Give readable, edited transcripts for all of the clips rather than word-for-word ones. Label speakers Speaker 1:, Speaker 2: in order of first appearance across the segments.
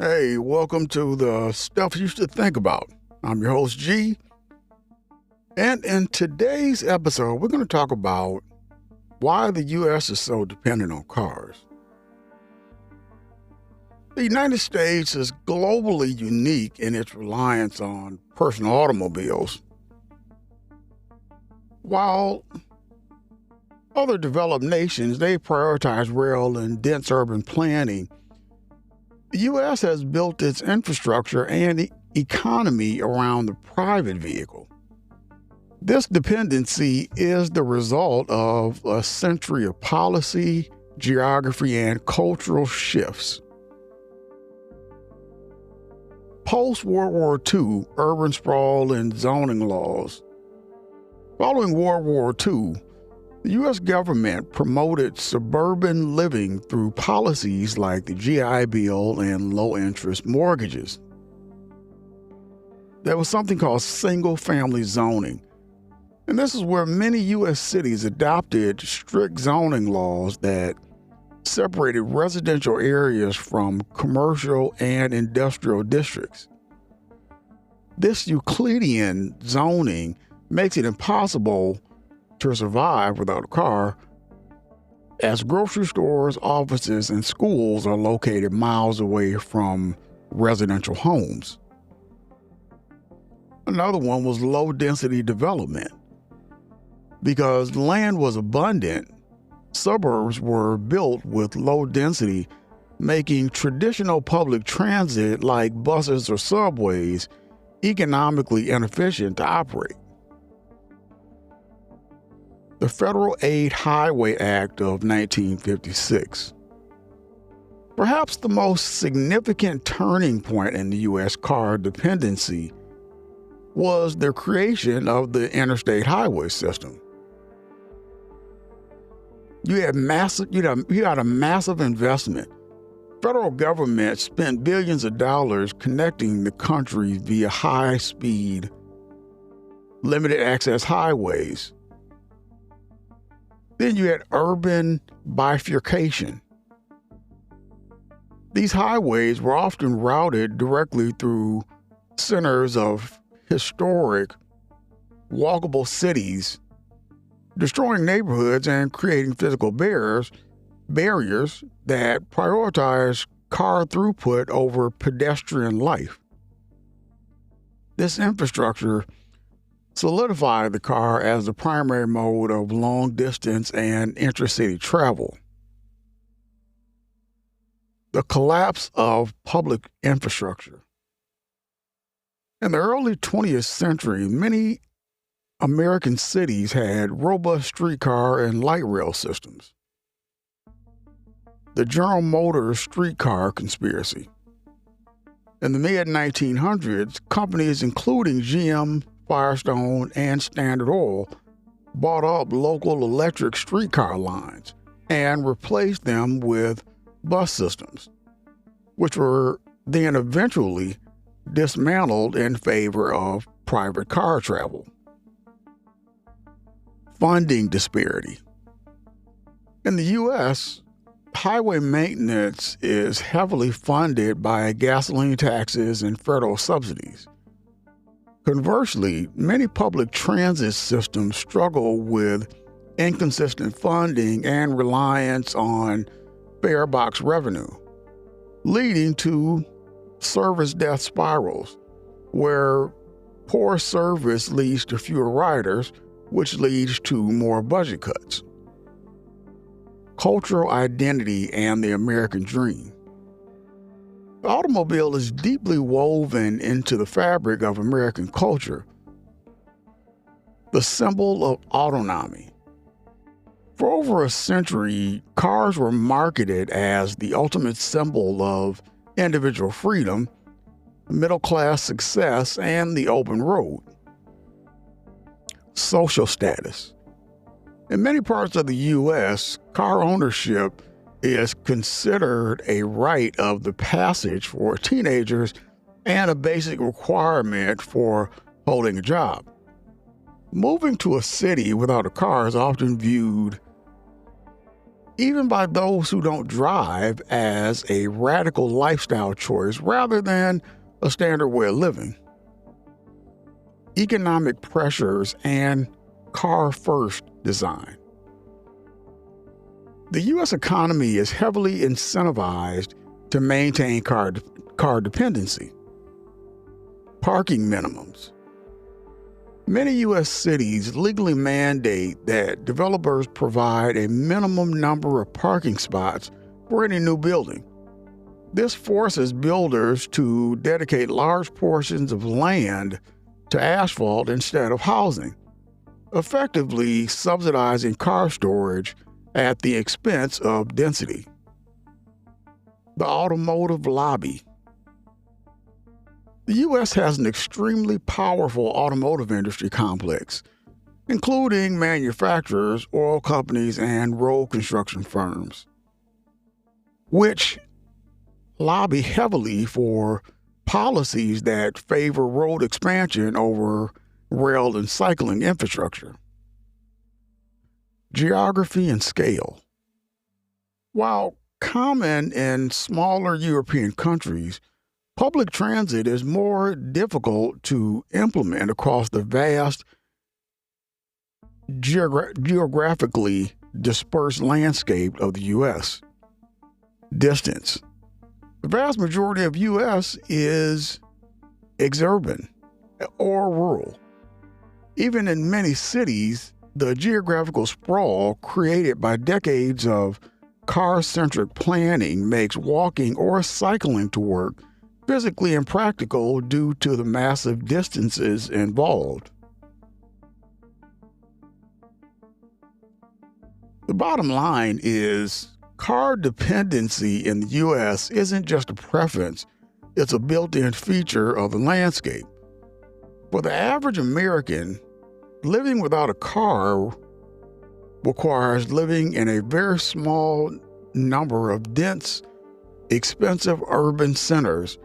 Speaker 1: Hey, welcome to the Stuff You Should Think About. I'm your host, G. And in today's episode, we're going to talk about why the U.S. is so dependent on cars. The United States is globally unique in its reliance on personal automobiles. While other developed nations, they prioritize rail and dense urban planning, the U.S. has built its infrastructure and economy around the private vehicle. This dependency is the result of a century of policy, geography, and cultural shifts. Post-World War II, urban sprawl and zoning laws. Following World War II, the U.S. government promoted suburban living through policies like the GI Bill and low-interest mortgages. There was something called single-family zoning, and this is where many U.S. cities adopted strict zoning laws that separated residential areas from commercial and industrial districts. This Euclidean zoning makes it impossible to survive without a car, as grocery stores, offices, and schools are located miles away from residential homes. Another one was low-density development. Because land was abundant, suburbs were built with low density, making traditional public transit like buses or subways economically inefficient to operate. The Federal Aid Highway Act of 1956. Perhaps the most significant turning point in the U.S. car dependency was the creation of the interstate highway system. You had a massive investment. Federal government spent billions of dollars connecting the country via high-speed, limited access highways. Then you had urban bifurcation. These highways were often routed directly through centers of historic, walkable cities, destroying neighborhoods and creating physical barriers that prioritize car throughput over pedestrian life. This infrastructure solidified the car as the primary mode of long-distance and intercity travel. The collapse of public infrastructure. In the early 20th century, many American cities had robust streetcar and light rail systems. The General Motors streetcar conspiracy. In the mid-1900s, companies including GM, Firestone, and Standard Oil bought up local electric streetcar lines and replaced them with bus systems, which were then eventually dismantled in favor of private car travel. Funding disparity. In the U.S., highway maintenance is heavily funded by gasoline taxes and federal subsidies. Conversely, many public transit systems struggle with inconsistent funding and reliance on fare box revenue, leading to service death spirals, where poor service leads to fewer riders, which leads to more budget cuts. Cultural identity and the American dream. The automobile is deeply woven into the fabric of American culture, the symbol of autonomy. For over a century, cars were marketed as the ultimate symbol of individual freedom, middle-class success, and the open road. Social status. In many parts of the U.S., car ownership is considered a rite of the passage for teenagers and a basic requirement for holding a job. Moving to a city without a car is often viewed even by those who don't drive, as a radical lifestyle choice rather than a standard way of living. Economic pressures and car-first design. The U.S. economy is heavily incentivized to maintain car dependency. Parking minimums. Many U.S. cities legally mandate that developers provide a minimum number of parking spots for any new building. This forces builders to dedicate large portions of land to asphalt instead of housing, effectively subsidizing car storage at the expense of density. The automotive lobby. The U.S. has an extremely powerful automotive industry complex, including manufacturers, oil companies, and road construction firms, which lobby heavily for policies that favor road expansion over rail and cycling infrastructure. Geography and scale. While common in smaller European countries, public transit is more difficult to implement across the vast, geographically dispersed landscape of the U.S. Distance. The vast majority of U.S. is exurban or rural. Even in many cities, the geographical sprawl created by decades of car-centric planning makes walking or cycling to work physically impractical due to the massive distances involved. The bottom line is car dependency in the U.S. isn't just a preference, it's a built-in feature of the landscape. For the average American, living without a car requires living in a very small number of dense, expensive urban centers.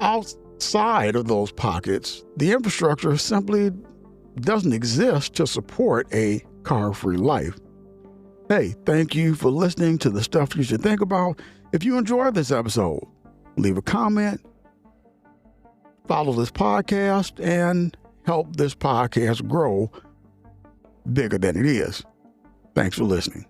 Speaker 1: Outside of those pockets, the infrastructure simply doesn't exist to support a car-free life. Hey, thank you for listening to The Stuff You Should Think About. If you enjoyed this episode, leave a comment, follow this podcast, and help this podcast grow bigger than it is. Thanks for listening.